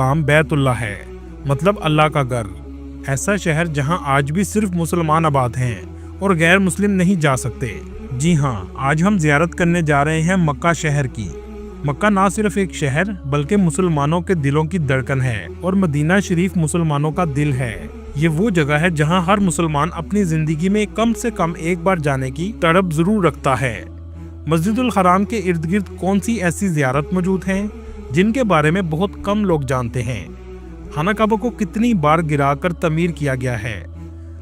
नाम बैतुल्लाह है, मतलब अल्लाह का घर। ऐसा शहर जहां आज भी सिर्फ मुसलमान आबाद हैं और गैर मुस्लिम नहीं जा सकते। जी हाँ, आज हम जियारत करने जा रहे हैं मक्का शहर की। मक्का ना सिर्फ एक शहर बल्कि मुसलमानों के दिलों की धड़कन है और मदीना शरीफ मुसलमानों का दिल है। ये वो जगह है जहां हर मुसलमान अपनी जिंदगी में कम से कम एक बार जाने की तड़प जरूर रखता है। मस्जिदुल हराम के इर्द गिर्द कौन सी ऐसी जियारत मौजूद हैं जिनके बारे में बहुत कम लोग जानते हैं? खाना काबा को कितनी बार गिराकर तमीर किया गया है?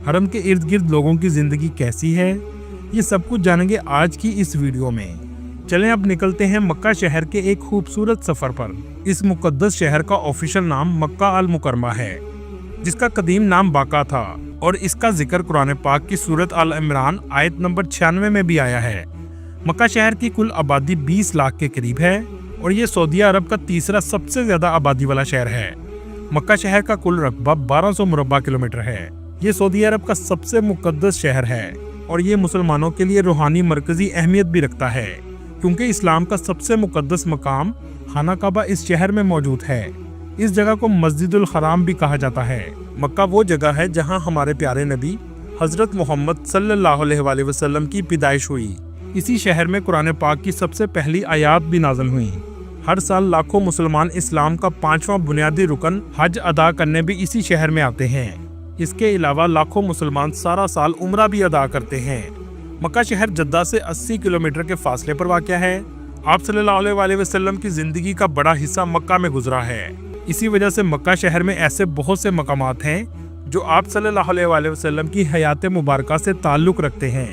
हरम के इर्द गिर्द लोगों की जिंदगी कैसी है? ये सब कुछ जानेंगे आज की इस वीडियो में। चलें अब निकलते हैं मक्का शहर के एक खूबसूरत सफर पर। इस मुकद्दस शहर का ऑफिशियल नाम मक्का अल मुकरमा है, जिसका कदीम नाम बाका था, और इसका जिक्र कुरान पाक की सूरत अल इमरान आयत नंबर 96 में भी आया है। मक्का शहर की कुल आबादी 20 लाख के करीब है और ये सऊदी अरब का तीसरा सबसे ज्यादा आबादी वाला शहर है। मक्का शहर का कुल रकबा 1200 मुरब्बा किलोमीटर है। ये सऊदी अरब का सबसे मुकद्दस शहर है और ये मुसलमानों के लिए रूहानी मरकजी अहमियत भी रखता है, क्योंकि इस्लाम का सबसे मुकद्दस मकाम खाना काबा इस शहर में मौजूद है। इस जगह को मस्जिदुल हराम भी कहा जाता है। मक्का वो जगह है जहाँ हमारे प्यारे नबी हजरत मोहम्मद सल्लल्लाहु अलैहि वसल्लम की पैदाइश हुई। इसी शहर में कुरान पाक की सबसे पहली आयात भी नाज़िल हुई। हर साल लाखों मुसलमान इस्लाम का 5वां बुनियादी रुकन हज अदा करने भी इसी शहर में आते हैं। इसके अलावा लाखों मुसलमान सारा साल उम्रा भी अदा करते हैं। मक्का शहर जद्दा से 80 किलोमीटर के फासले पर वाक़या है। आप सल्लल्लाहु अलैहि वसल्लम की ज़िंदगी का बड़ा हिस्सा मक्का में गुजरा है। इसी वजह से मक्का शहर में ऐसे बहुत से मकामात हैं जो आप सल्लल्लाहु अलैहि वसल्लम की हयात मुबारका से ताल्लुक़ रखते हैं।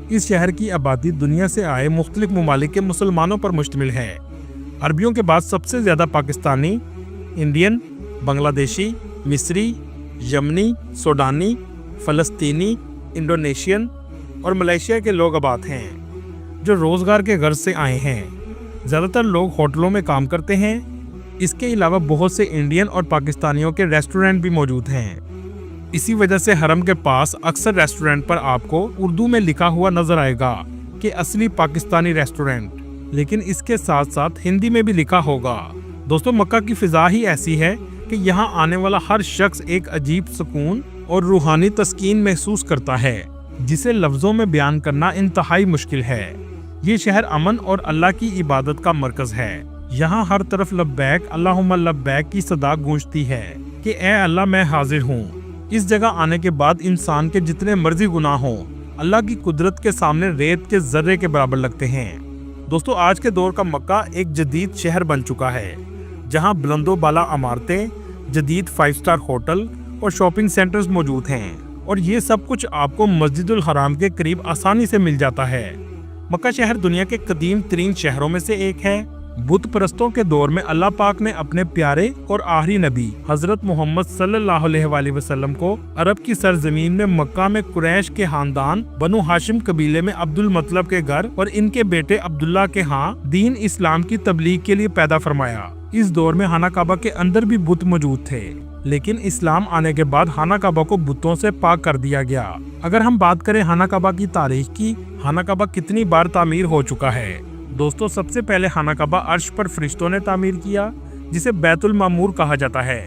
इस शहर की आबादी दुनिया से आए मुख्तलिफ ममालिक के मुसलमानों पर मुश्तमिल है। अरबियों के बाद सबसे ज़्यादा पाकिस्तानी, इंडियन, बांग्लादेशी, मिस्री, यमनी, सूडानी, फ़लस्तीनी, इंडोनेशियन और मलेशिया के लोग आबाद हैं, जो रोज़गार के गर्ज से आए हैं। ज़्यादातर लोग होटलों में काम करते हैं। इसके अलावा बहुत से इंडियन और पाकिस्तानियों के रेस्टोरेंट भी मौजूद हैं। इसी वजह से हरम के पास अक्सर रेस्टोरेंट पर आपको उर्दू में लिखा हुआ नजर आएगा कि असली पाकिस्तानी रेस्टोरेंट, लेकिन इसके साथ साथ हिंदी में भी लिखा होगा। दोस्तों, मक्का की फिजा ही ऐसी है कि यहाँ आने वाला हर शख्स एक अजीब सुकून और रूहानी तस्कीन महसूस करता है, जिसे लफ्जों में बयान करना इंतहाई मुश्किल है। ये शहर अमन और अल्लाह की इबादत का मरकज है। यहाँ हर तरफ लब्बैक अल्लाहुम्मा लब्बैक की सदा गूंजती है कि ए अल्लाह, मैं हाजिर हूँ। इस जगह आने के बाद इंसान के जितने मर्जी गुनाह हों, अल्लाह की कुदरत के सामने रेत के जर्रे के बराबर लगते हैं। दोस्तों, आज के दौर का मक्का एक जदीद शहर बन चुका है, जहां बुलंदो बाला इमारतें, जदीद 5 स्टार होटल और शॉपिंग सेंटर्स मौजूद हैं, और ये सब कुछ आपको मस्जिदुल हराम के करीब आसानी से मिल जाता है। मक्का शहर दुनिया के कदीम तरीन शहरों में से एक है। बुत परस्तों के दौर में अल्लाह पाक ने अपने प्यारे और आखिरी नबी हजरत मोहम्मद सल्लल्लाहु अलैहि वसल्लम को अरब की सरजमीन में मक्का में कुरैश के खानदान बनु हाशिम कबीले में अब्दुल मतलब के घर और इनके बेटे अब्दुल्ला के यहाँ दीन इस्लाम की तबलीग के लिए पैदा फरमाया। इस दौर में खाना काबा के अंदर भी बुत मौजूद थे, लेकिन इस्लाम आने के बाद खाना काबा को बुतों से पाक कर दिया गया। अगर हम बात करें खाना काबा की तारीख की, खाना काबा कितनी बार तामीर हो चुका है। दोस्तों, सबसे पहले खाना काबा अर्श पर फरिश्तों ने तामीर किया, जिसे बैतुल मामूर कहा जाता है।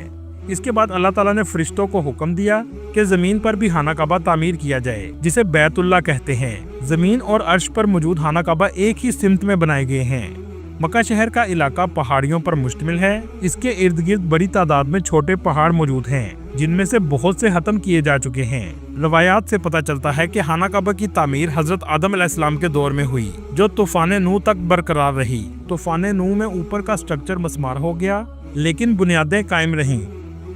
इसके बाद अल्लाह ताला ने फरिश्तों को हुक्म दिया कि जमीन पर भी खाना काबा तामीर किया जाए, जिसे बैतुल्लाह कहते हैं। जमीन और अर्श पर मौजूद खाना काबा एक ही सिमत में बनाए गए हैं। मक्का शहर का इलाका पहाड़ियों पर मुश्तमिल है। इसके इर्द गिर्द बड़ी तादाद में छोटे पहाड़ मौजूद हैं, जिनमें से बहुत से खत्म किए जा चुके हैं। रवायात से पता चलता है कि खाना काबा की तामीर हजरत आदम अलैहिस्सलाम के दौर में हुई, जो तूफान नूह तक बरकरार रही। तूफान नूह में ऊपर का स्ट्रक्चर मसमार हो गया, लेकिन बुनियादें कायम रहीं।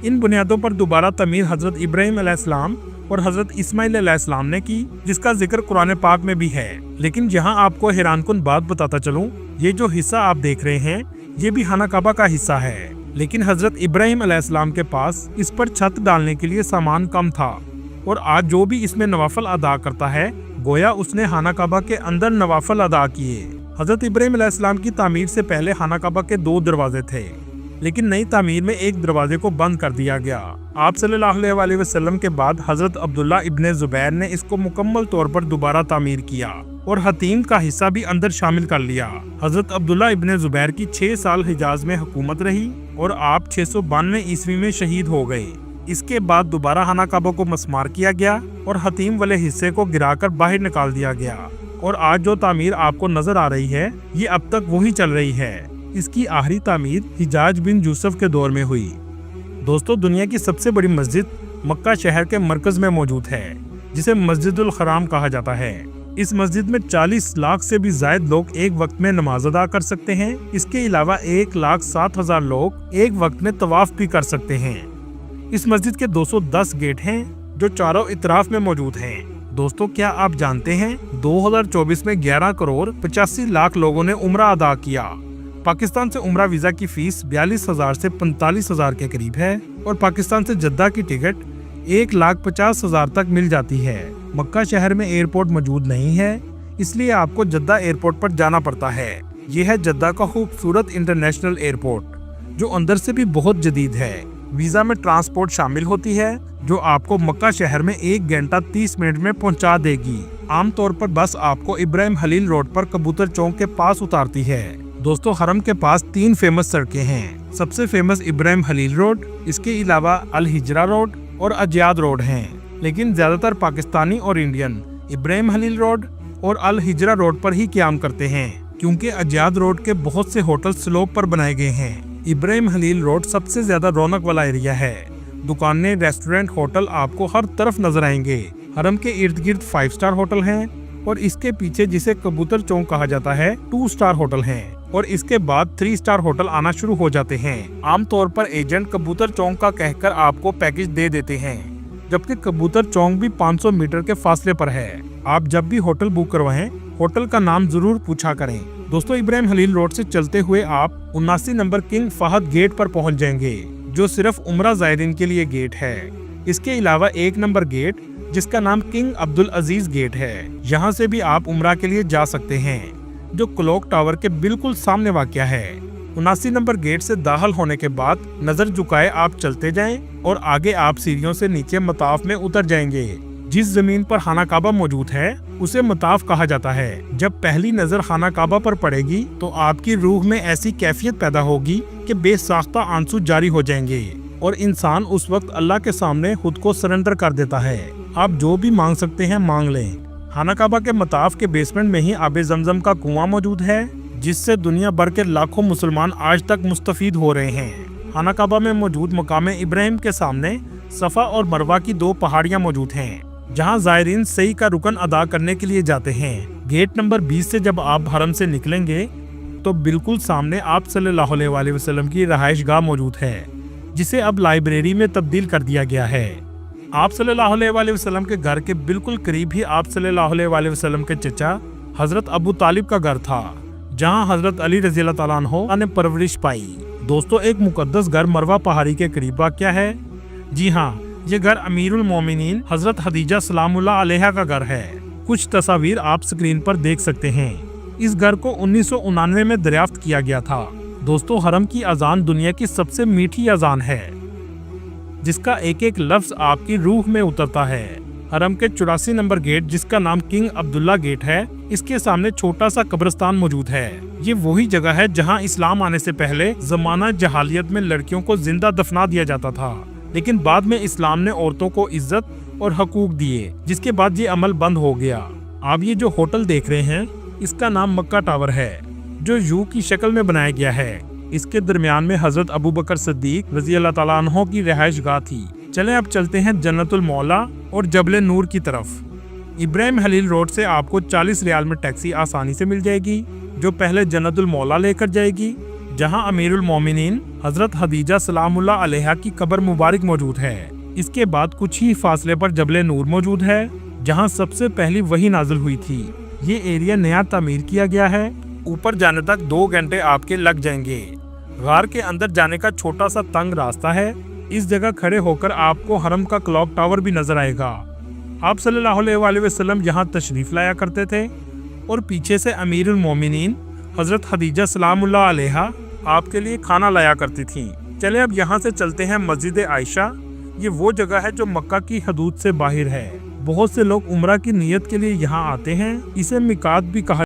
इन बुनियादों पर दोबारा तमीर हजरत इब्राहिम अलैहिस्सलाम और हजरत इस्माइल अलैहिस्सलाम ने की, जिसका जिक्र कुरान पाक में भी है। लेकिन यहाँ आपको हैरानकुन बात बताता चलूं, ये जो हिस्सा आप देख रहे हैं, ये भी खाना काबा का हिस्सा है, लेकिन हजरत इब्राहिम अलैहिस्सलाम के पास इस पर छत डालने के लिए सामान कम था, और आज जो भी इसमें नवाफल अदा करता है, गोया उसने खाना काबा के अंदर नवाफल अदा किए। हजरत इब्राहिम अलैहिस्सलाम की तामीर से पहले खाना काबा के 2 दरवाजे थे, लेकिन नई तामीर में एक दरवाजे को बंद कर दिया गया। आप सल्लल्लाहु अलैहि वसल्लम के बाद हजरत अब्दुल्ला इब्ने जुबैर ने इसको मुकम्मल तौर पर दोबारा तामीर किया और हतीम का हिस्सा भी अंदर शामिल कर लिया। हजरत अब्दुल्ला इब्ने जुबैर की 6 साल हिजाज में हुकूमत रही और आप 692 ईस्वी में शहीद हो गए। इसके बाद दोबारा खाना काबा को मस्मार किया गया और हतीम वाले हिस्से को गिराकर बाहर निकाल दिया गया और आज जो तामीर आपको नजर आ रही है ये अब तक वही चल रही है। इसकी आखिरी तामीर हिजाज बिन यूसुफ के दौर में हुई। दोस्तों, दुनिया की सबसे बड़ी मस्जिद मक्का शहर के मरकज में मौजूद है, जिसे मस्जिदुल हराम कहा जाता है। इस मस्जिद में 40 लाख से भी ज्यादा लोग एक वक्त में नमाज अदा कर सकते हैं। इसके अलावा 1,07,000 लोग एक वक्त में तवाफ भी कर सकते हैं। इस मस्जिद के 210 गेट हैं जो चारों इतराफ में मौजूद हैं। दोस्तों, क्या आप जानते हैं 2024 में 11 करोड़ 85 लाख लोगों ने उम्रा अदा किया। पाकिस्तान से उम्रा वीजा की फीस 42,000 से 45,000 के करीब है और पाकिस्तान से जद्दा की टिकट 1,50,000 तक मिल जाती है। मक्का शहर में एयरपोर्ट मौजूद नहीं है, इसलिए आपको जद्दा एयरपोर्ट पर जाना पड़ता है। यह है जद्दा का खूबसूरत इंटरनेशनल एयरपोर्ट, जो अंदर से भी बहुत जदीद है। वीजा में ट्रांसपोर्ट शामिल होती है, जो आपको मक्का शहर में 1 घंटा 30 मिनट में पहुंचा देगी। आमतौर पर बस आपको इब्राहिम खलील रोड पर कबूतर चौक के पास उतारती है। दोस्तों, हरम के पास 3 फेमस सड़कें हैं। सबसे फेमस इब्राहिम खलील रोड, इसके अलावा अल हिजरा रोड और अजयाद रोड हैं। लेकिन ज्यादातर पाकिस्तानी और इंडियन इब्राहिम खलील रोड और अल हिजरा रोड पर ही क़याम करते हैं, क्योंकि अजयाद रोड के बहुत से होटल स्लोप पर बनाए गए हैं। इब्राहिम खलील रोड सबसे ज्यादा रौनक वाला एरिया है। दुकानें, रेस्टोरेंट, होटल आपको हर तरफ नजर आएंगे। हरम के इर्द गिर्द 5 स्टार होटल हैं और इसके पीछे, जिसे कबूतर चौक कहा जाता है, 2 स्टार होटल हैं और इसके बाद 3 स्टार होटल आना शुरू हो जाते हैं। आमतौर पर एजेंट कबूतर चौक का कहकर आपको पैकेज दे देते हैं, जबकि कबूतर चौक भी 500 मीटर के फासले पर है। आप जब भी होटल बुक करवाएं, होटल का नाम जरूर पूछा करें। दोस्तों, इब्राहिम खलील रोड से चलते हुए आप 79 नंबर किंग फहद गेट पर पहुंच जाएंगे, जो सिर्फ उम्रा ज़ायरीन के लिए गेट है। इसके अलावा 1 नंबर गेट, जिसका नाम किंग अब्दुल अजीज गेट है, यहाँ से भी आप उम्रा के लिए जा सकते हैं, जो क्लॉक टावर के बिल्कुल सामने वाक़या है। 79 नंबर गेट से दाखिल होने के बाद नजर झुकाए आप चलते जाएं और आगे आप सीढ़ियों से नीचे मताफ में उतर जाएंगे। जिस जमीन पर खाना काबा मौजूद है उसे मताफ कहा जाता है। जब पहली नजर खाना काबा पर पड़ेगी तो आपकी रूह में ऐसी कैफियत पैदा होगी कि बेसाख्ता आंसू जारी हो जाएंगे और इंसान उस वक्त अल्लाह के सामने खुद को सरेंडर कर देता है। आप जो भी मांग सकते हैं मांग लें। खाना काबा के मताफ के बेसमेंट में ही आबे जमजम का कुआं मौजूद है, जिससे दुनिया भर के लाखों मुसलमान आज तक मुस्तफीद हो रहे हैं। खाना काबा में मौजूद मकामे इब्राहिम के सामने सफा और मरवा की 2 पहाड़ियां मौजूद हैं, जहां ज़ायरीन सही का रुकन अदा करने के लिए जाते हैं। गेट नंबर 20 से जब आप हरम से निकलेंगे तो बिल्कुल सामने आप सल्लल्लाहु अलैहि वसल्लम की रहायशगाह मौजूद है, जिसे अब लाइब्रेरी में तब्दील कर दिया गया है। आप सल्लल्लाहु अलैहि वसल्लम के घर के बिल्कुल करीब ही आप सल्लल्लाहु अलैहि वसल्लम के चचा हजरत अबू तालिब का घर था, जहां हजरत अली रज़ी अल्लाह तआला अन्हु ने परवरिश पाई। दोस्तों, एक मुकद्दस घर मरवा पहाड़ी के करीब वाक़या है। जी हाँ, ये घर अमीरुल मोमिनीन हजरत खदीजा सलामुल्लाह अलैहा का घर है। कुछ तस्वीर आप स्क्रीन पर देख सकते हैं। इस घर को 1999 में दरियाफ्त किया गया था। दोस्तों, हरम की अजान दुनिया की सबसे मीठी अजान है, जिसका एक एक लफ्ज आपकी रूह में उतरता है। हरम के 84 नंबर गेट, जिसका नाम किंग अब्दुल्ला गेट है, इसके सामने छोटा सा कब्रिस्तान मौजूद है। ये वही जगह है जहां इस्लाम आने से पहले जमाना जहालियत में लड़कियों को जिंदा दफना दिया जाता था, लेकिन बाद में इस्लाम ने औरतों को इज्जत और हकूक दिए, जिसके बाद ये अमल बंद हो गया। आप ये जो होटल देख रहे हैं, इसका नाम मक्का टावर है, जो यू की शक्ल में बनाया गया है। इसके दरमियान में हजरत अबू बकर सिद्दीक रज़ी अल्लाह तआला अन्हु की रिहाइशगाह थी। चलें अब चलते हैं जन्नतुल मौला और जबले नूर की तरफ। इब्राहिम खलील रोड से आपको 40 रियाल में टैक्सी आसानी से मिल जाएगी, जो पहले जन्नतुल मौला लेकर जाएगी, जहां अमीरुल मोमिनीन हजरत खदीजा सलामुल्लाह अलैहा की कब्र मुबारक मौजूद है। इसके बाद कुछ ही फासले पर जबले नूर मौजूद है, जहां सबसे पहली वही नाजिल हुई थी। ये एरिया नया तामीर किया गया है। ऊपर जाने तक 2 घंटे आपके लग जाएंगे। गार के अंदर जाने का छोटा सा तंग रास्ता है। इस जगह खड़े होकर आपको हरम का क्लॉक टावर भी नजर आएगा। आप सल्लल्लाहु अलैहि वसल्लम यहाँ तशरीफ लाया करते थे और पीछे से अमीरुल मोमिनीन हजरत खदीजा सलामुल्लाह अलैहा آپ کے لیے کھانا لایا کرتی تھیں۔ چلے اب یہاں سے چلتے ہیں مسجد عائشہ۔ یہ وہ جگہ ہے جو مکہ کی حدود سے باہر ہے۔ بہت سے لوگ عمرہ کی نیت کے لیے یہاں آتے ہیں۔ اسے میقات بھی کہا